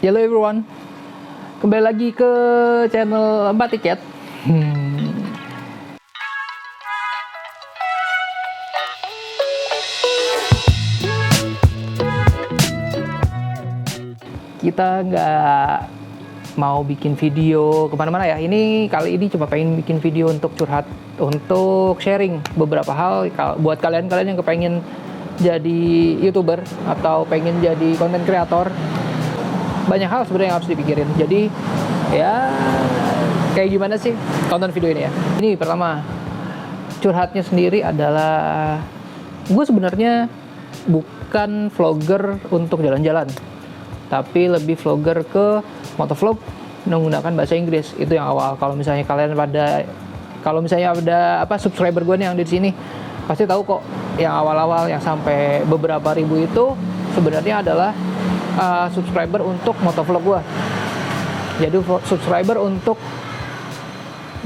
Hello everyone, kembali lagi ke channel Mbak Tiket. Kita nggak mau bikin video kemana-mana ya. Kali ini cuma pengen bikin video untuk curhat, untuk sharing beberapa hal buat kalian yang kepengen jadi YouTuber atau pengen jadi content creator. Banyak hal sebenarnya yang harus dipikirin. Jadi ya kayak gimana sih tonton video ini ya. Ini pertama, curhatnya sendiri adalah gue sebenarnya bukan vlogger untuk jalan-jalan, tapi lebih vlogger ke motovlog menggunakan bahasa Inggris. Itu yang awal. Kalau misalnya ada subscriber gue nih yang di sini, pasti tahu kok yang awal-awal yang sampai beberapa ribu itu sebenarnya adalah subscriber untuk motovlog gue. Jadi subscriber untuk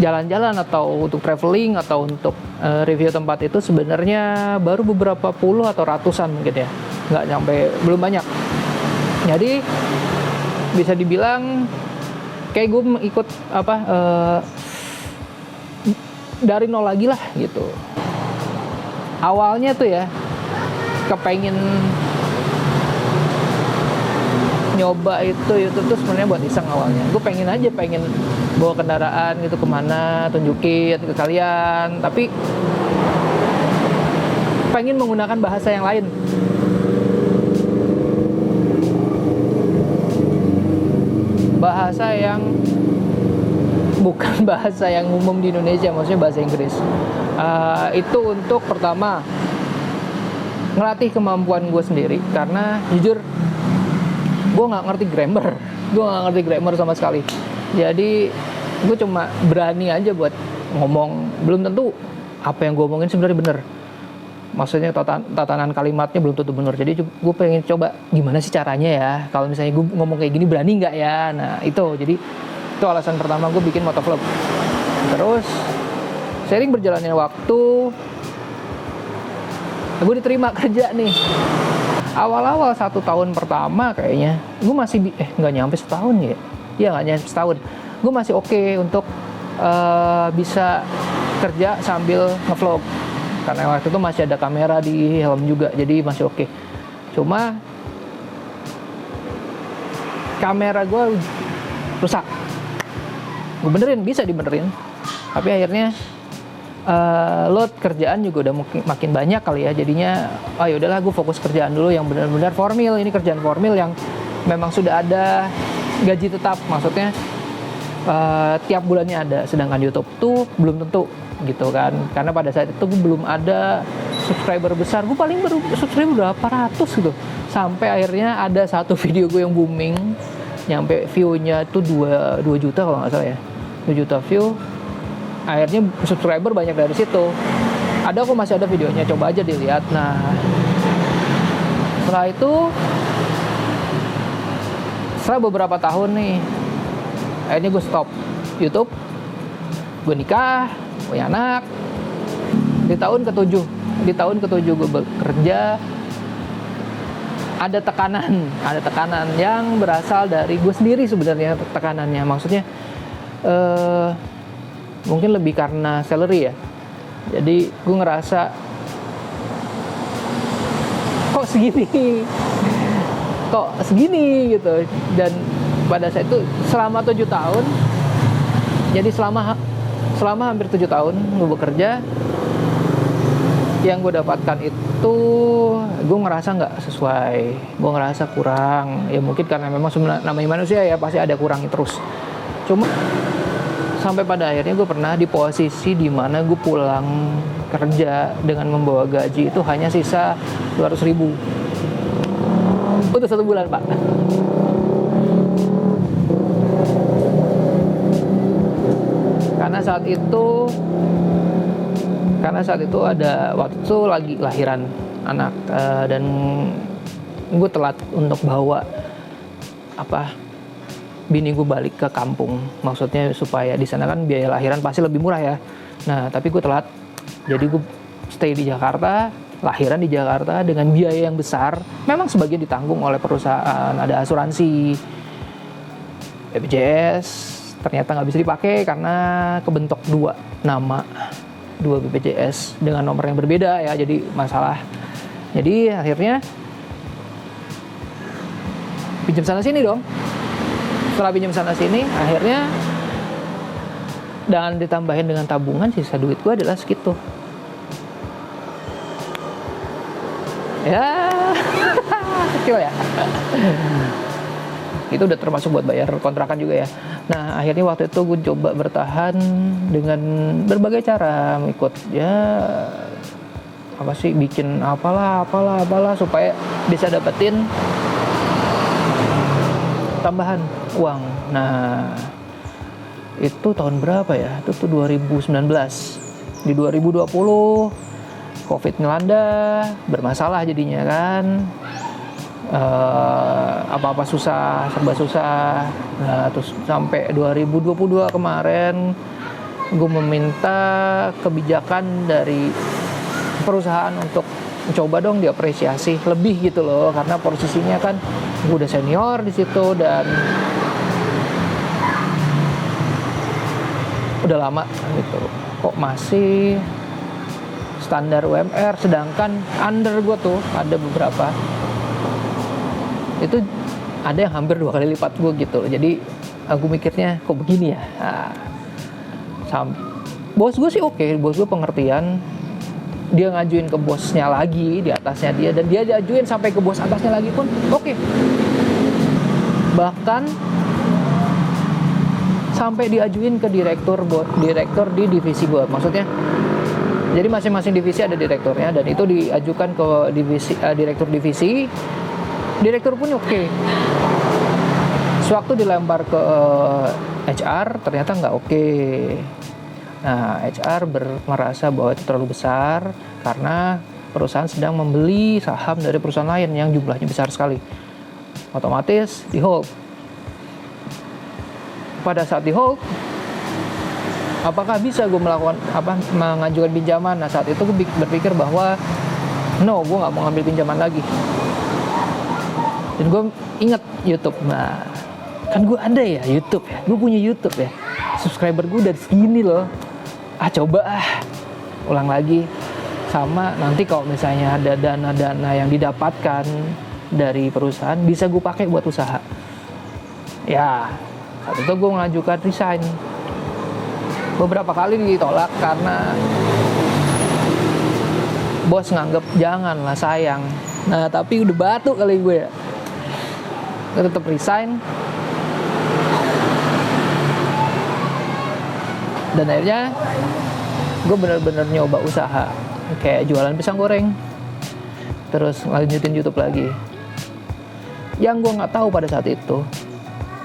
jalan-jalan atau untuk traveling atau untuk review tempat itu sebenarnya baru beberapa puluh atau ratusan mungkin ya, nggak nyampe, belum banyak. Jadi bisa dibilang kayak gue ikut dari nol lagi lah gitu. Awalnya tuh ya kepengen nyoba YouTube tuh sebenarnya buat iseng awalnya. Gue pengen bawa kendaraan gitu kemana, tunjukin ke kalian, tapi pengen menggunakan bahasa yang lain. Bahasa yang bukan bahasa yang umum di Indonesia, maksudnya bahasa Inggris. Itu untuk pertama ngelatih kemampuan gue sendiri, karena jujur gue nggak ngerti grammar sama sekali. Jadi gue cuma berani aja buat ngomong, belum tentu apa yang gue omongin sebenarnya bener. Maksudnya tatanan kalimatnya belum tentu bener. Jadi gue pengen coba gimana sih caranya ya, kalau misalnya gue ngomong kayak gini berani nggak ya. Nah itu alasan pertama gue bikin motovlog. Terus sering berjalannya waktu, gue diterima kerja nih. Awal-awal 1 tahun pertama kayaknya gue masih nggak nyampe setahun ya. Iya, nggak nyampe setahun. Gue masih oke untuk bisa kerja sambil ngevlog, karena waktu itu masih ada kamera di helm juga, jadi masih oke. Cuma kamera gue rusak. Gue bisa dibenerin, tapi akhirnya load kerjaan juga udah makin banyak kali ya. Jadinya yaudahlah, gue fokus kerjaan dulu yang benar-benar formil. Ini kerjaan formil yang memang sudah ada gaji tetap, maksudnya tiap bulannya ada. Sedangkan YouTube tuh belum tentu gitu kan, karena pada saat itu gue belum ada subscriber besar. Gue paling baru subscriber berapa ratus gitu, sampai akhirnya ada satu video gue yang booming, nyampe view-nya tuh 2 juta kalau nggak salah ya, 2 juta view. Akhirnya subscriber banyak dari situ. Aku masih ada videonya, coba aja dilihat. Nah, setelah beberapa tahun nih, akhirnya gue stop YouTube. Gue nikah, punya anak. Di tahun ke-7 gue bekerja, ada tekanan yang berasal dari gue sendiri sebenarnya. Tekanannya maksudnya mungkin lebih karena salary ya. Jadi gue ngerasa kok segini gitu. Dan pada saat itu selama 7 tahun, jadi selama hampir 7 tahun gue bekerja, yang gue dapatkan itu gue ngerasa nggak sesuai, gue ngerasa kurang. Ya mungkin karena memang namanya manusia ya, pasti ada kurangnya terus. Cuma sampai pada akhirnya gue pernah di posisi di mana gue pulang kerja dengan membawa gaji itu hanya sisa 200.000 untuk 1 bulan, Pak. Karena saat itu ada waktu itu lagi lahiran anak, dan gue telat untuk bawa bini gue balik ke kampung. Maksudnya supaya di sana kan biaya lahiran pasti lebih murah ya. Nah, tapi gue telat. Jadi gue stay di Jakarta, lahiran di Jakarta dengan biaya yang besar. Memang sebagian ditanggung oleh perusahaan, ada asuransi. BPJS ternyata nggak bisa dipakai karena kebentok dua BPJS dengan nomor yang berbeda ya, jadi masalah. Jadi akhirnya pinjam sana sini dong. Setelah pinjam sana sini, akhirnya dan ditambahin dengan tabungan, sisa duit gue adalah segitu. Ya, kecil ya. Itu udah termasuk buat bayar kontrakan juga ya. Nah, akhirnya waktu itu gue coba bertahan dengan berbagai cara, ikut ya apa sih, bikin apalah supaya bisa dapetin tambahan uang. Nah, itu tahun berapa ya? Itu tuh 2019. Di 2020 Covid melanda, bermasalah jadinya kan. Apa-apa susah, serba susah. Nah, terus sampai 2022 kemarin gue meminta kebijakan dari perusahaan untuk coba dong diapresiasi lebih gitu loh, karena posisinya kan gue udah senior di situ dan udah lama gitu, kok masih standar UMR, sedangkan under gue tuh ada beberapa itu ada yang hampir 2 kali lipat gue gitu loh. Jadi aku mikirnya kok begini ya. Bos gue sih oke, bos gue pengertian. Dia ngajuin ke bosnya lagi di atasnya dia, dan dia diajuin sampai ke bos atasnya lagi pun oke. Bahkan sampai diajuin ke direktur di divisi gue. Maksudnya jadi masing-masing divisi ada direkturnya, dan itu diajukan ke direktur divisi. Direktur pun oke. Sewaktu dilempar ke HR ternyata nggak oke. Nah, HR merasa bahwa itu terlalu besar karena perusahaan sedang membeli saham dari perusahaan lain yang jumlahnya besar sekali. Otomatis di hold. Pada saat di hold, apakah bisa gue mengajukan pinjaman? Nah, saat itu gue berpikir bahwa no, gue nggak mau ngambil pinjaman lagi. Dan gue inget YouTube. Nah, kan gue ada ya YouTube ya, gue punya YouTube ya. Subscriber gue dari segini loh. Coba ulang lagi. Sama nanti kalau misalnya ada dana-dana yang didapatkan dari perusahaan, bisa gue pakai buat usaha. Ya, saat itu gue mengajukan resign. Beberapa kali ditolak karena bos nganggep janganlah, sayang. Nah, tapi udah batu kali gue ya. Gue tetap resign. Dan akhirnya gue benar-benar nyoba usaha, kayak jualan pisang goreng, terus lanjutin YouTube lagi. Yang gue nggak tahu pada saat itu,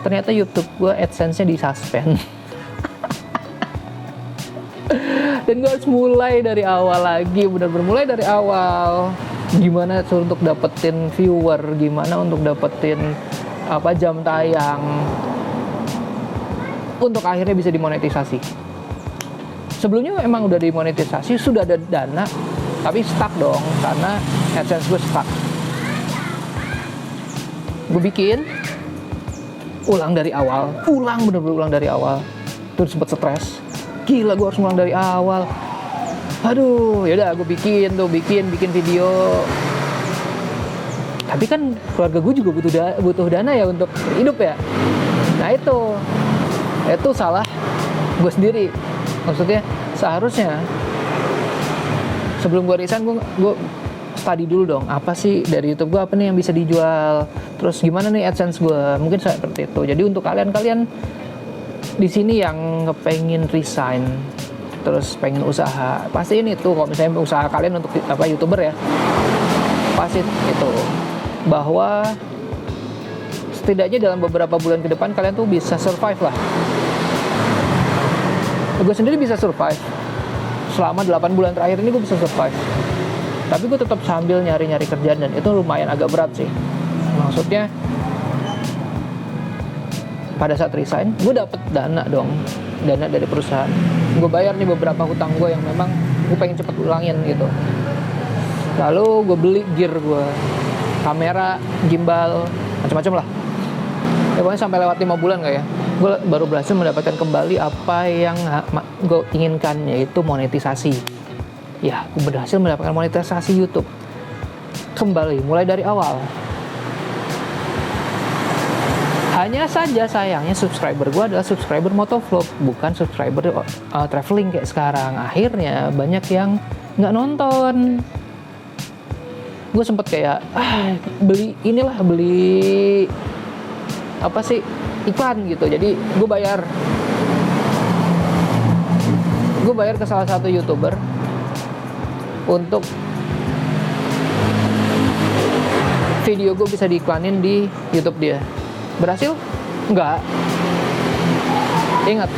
ternyata YouTube gue AdSense-nya di-suspend. Dan gue harus mulai dari awal lagi, benar-benar mulai dari awal. Gimana untuk dapetin viewer, gimana untuk dapetin jam tayang, untuk akhirnya bisa dimonetisasi. Sebelumnya emang udah dimonetisasi, sudah ada dana, tapi stuck dong karena AdSense gue stuck. Gue bikin ulang dari awal, bener-bener ulang dari awal. Terus sempet stres, gila gue harus ulang dari awal. Aduh, yaudah gue bikin video. Tapi kan keluarga gue juga butuh dana ya untuk hidup ya. Nah itu salah gue sendiri. Maksudnya seharusnya sebelum gue resign, gue study dulu dong, apa sih dari YouTube gue, apa nih yang bisa dijual, terus gimana nih AdSense gue, mungkin seperti itu. Jadi untuk kalian di sini yang pengen resign terus pengen usaha, pasti ini tuh kalau misalnya usaha kalian untuk YouTuber ya, pasti itu bahwa setidaknya dalam beberapa bulan ke depan kalian tuh bisa survive lah. Gue sendiri bisa survive selama 8 bulan terakhir ini, gue bisa survive. Tapi gue tetap sambil nyari kerjaan, dan itu lumayan agak berat sih. Maksudnya pada saat resign gue dapet dana dari perusahaan. Gue bayar nih beberapa hutang gue yang memang gue pengen cepet ulangin gitu. Lalu gue beli gear gue, kamera, gimbal, macam-macam lah. Ya pokoknya sampai lewat 5 bulan kayak ya. gue baru berhasil mendapatkan kembali apa yang gue inginkan, yaitu monetisasi. Ya, gue berhasil mendapatkan monetisasi YouTube kembali, mulai dari awal. Hanya saja sayangnya subscriber gue adalah subscriber motovlog, bukan subscriber traveling kayak sekarang. Akhirnya banyak yang nggak nonton. Gue sempet kayak beli apa sih, iklan gitu. Jadi gue bayar ke salah satu YouTuber untuk video gue bisa diiklanin di YouTube dia. Berhasil? Enggak. Ingat,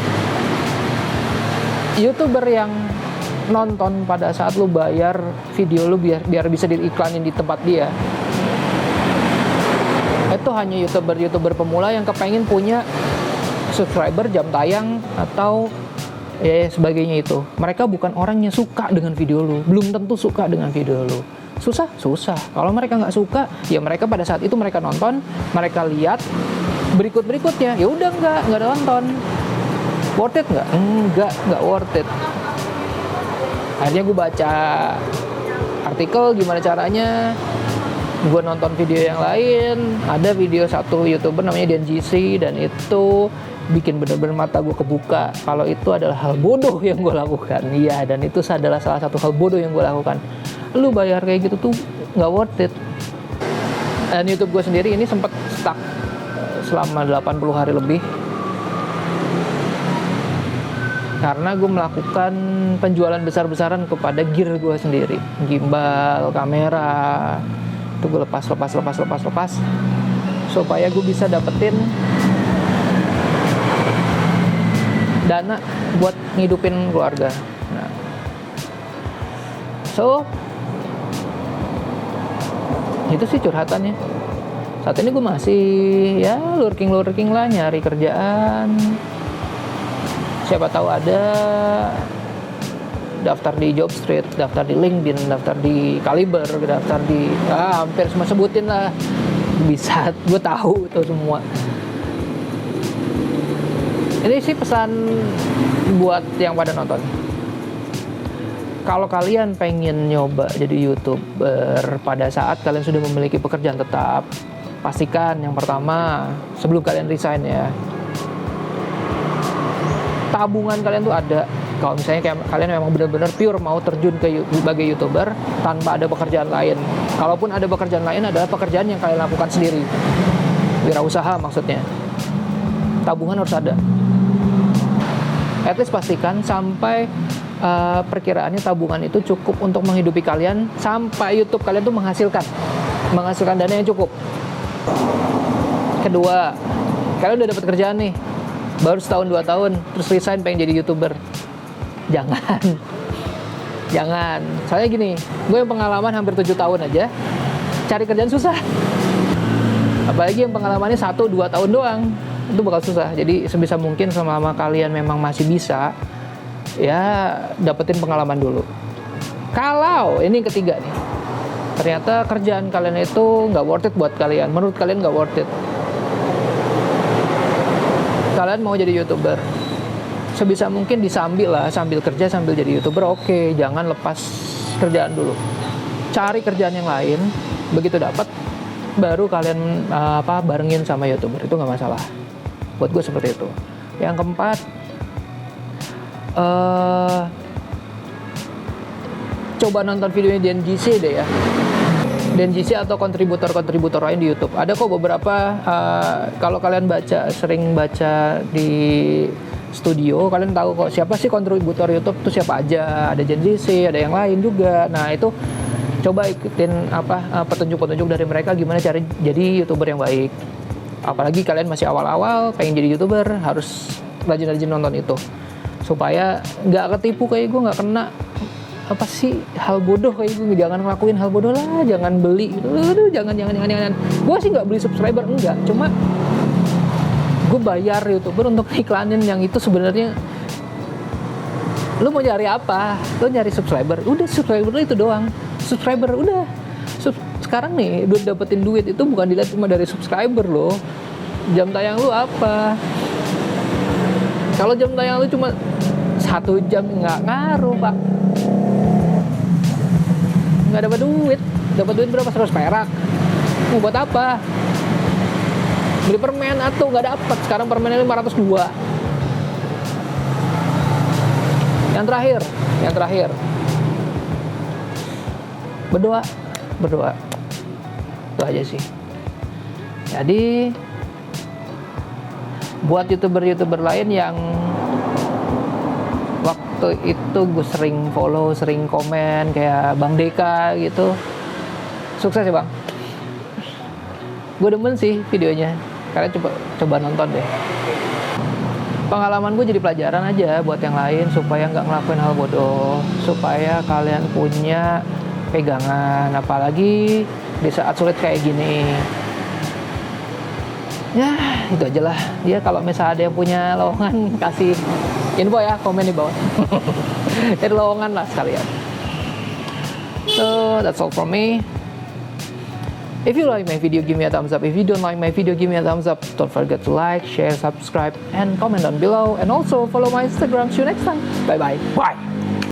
YouTuber yang nonton pada saat lu bayar video lu biar bisa diiklanin di tempat dia, itu hanya YouTuber pemula yang kepengen punya subscriber, jam tayang, atau ya sebagainya itu. Mereka bukan orang yang suka dengan video lu, belum tentu suka dengan video lu. Susah. Kalau mereka nggak suka, ya mereka pada saat itu mereka nonton, mereka lihat, berikutnya ya udah nggak ada nonton. Worth it nggak? Nggak worth it. Akhirnya gue baca artikel gimana caranya gue nonton video yang lain. Ada video satu YouTuber namanya DenGC, dan itu bikin bener-bener mata gue kebuka kalau itu adalah hal bodoh yang gue lakukan. Iya, dan itu adalah salah satu hal bodoh yang gue lakukan. Lu bayar kayak gitu tuh nggak worth it. Dan YouTube gue sendiri ini sempat stuck selama 80 hari lebih karena gue melakukan penjualan besar-besaran kepada gear gue sendiri, gimbal, kamera. Itu gue lepas supaya gue bisa dapetin dana buat ngidupin keluarga. Nah, so itu sih curhatannya. Saat ini gue masih ya lurking lah, nyari kerjaan. Siapa tahu ada, daftar di Jobstreet, daftar di LinkedIn, daftar di Kaliber, daftar di hampir semua, sebutin lah. Bisa, gue tahu itu semua. Ini sih pesan buat yang pada nonton. Kalau kalian pengen nyoba jadi YouTuber pada saat kalian sudah memiliki pekerjaan tetap, pastikan yang pertama, sebelum kalian resign ya, tabungan kalian tuh ada. Kalau misalnya kayak kalian memang benar-benar pure mau terjun sebagai YouTuber tanpa ada pekerjaan lain. Kalaupun ada pekerjaan lain, adalah pekerjaan yang kalian lakukan sendiri, wirausaha maksudnya. Tabungan harus ada. At least pastikan sampai perkiraannya tabungan itu cukup untuk menghidupi kalian sampai YouTube kalian tuh menghasilkan dana yang cukup. Kedua, kalian udah dapat kerjaan nih, baru setahun 2 tahun terus resign pengen jadi YouTuber. Jangan. Soalnya gini, gue yang pengalaman hampir 7 tahun aja cari kerjaan susah. Apalagi yang pengalamannya 1-2 tahun doang, itu bakal susah. Jadi sebisa mungkin selama kalian memang masih bisa, ya dapetin pengalaman dulu. Kalau ini yang ketiga nih, ternyata kerjaan kalian itu nggak worth it buat kalian, menurut kalian nggak worth it, kalian mau jadi YouTuber, sebisa mungkin sambil kerja sambil jadi YouTuber. Oke, jangan lepas kerjaan dulu, cari kerjaan yang lain. Begitu dapat, baru kalian barengin sama YouTuber, itu nggak masalah. Buat gue seperti itu. Yang keempat, coba nonton videonya DenGC deh ya. DenGC atau kontributor lain di YouTube. Ada kok beberapa, kalau kalian sering baca di studio, kalian tahu kok siapa sih kontributor YouTube tuh siapa aja. Ada DenGC, ada yang lain juga. Nah, itu coba ikutin petunjuk-petunjuk dari mereka gimana cara jadi YouTuber yang baik. Apalagi kalian masih awal-awal pengen jadi YouTuber, harus rajin-rajin nonton itu supaya nggak ketipu kayak gue, nggak kena hal bodoh kayak gue. Jangan ngelakuin hal bodoh lah, jangan beli, jangan. Gue sih nggak beli subscriber, enggak, cuma gue bayar YouTuber untuk iklanin yang itu sebenarnya. Lu mau nyari apa? Lu nyari subscriber, udah subscriber itu doang. Subscriber udah. Sekarang nih udah dapetin duit itu bukan dilihat cuma dari subscriber lo. Jam tayang lu apa? Kalau jam tayang lu cuma 1 jam nggak ngaruh pak, nggak dapat duit. Dapat duit berapa? 100 perak. Mau buat apa? Beli permen atau nggak dapat. Sekarang permennya 502. Yang terakhir berdoa itu aja sih. Jadi buat youtuber lain yang waktu itu gue sering follow, sering komen kayak Bang Deka gitu, sukses ya bang. Gue demen sih videonya, kalian coba nonton deh. Pengalaman gue jadi pelajaran aja buat yang lain supaya nggak ngelakuin hal bodoh, supaya kalian punya pegangan, apalagi di saat sulit kayak gini. Ya itu aja lah. Ya kalau misalnya ada yang punya lowongan kasih info ya, komen di bawah. Jadi lowongan lah sekalian. So that's all from me. If you like my video, give me a thumbs up. If you don't like my video, give me a thumbs up. Don't forget to like, share, subscribe, and comment down below. And also follow my Instagram. See you next time. Bye-bye. Bye.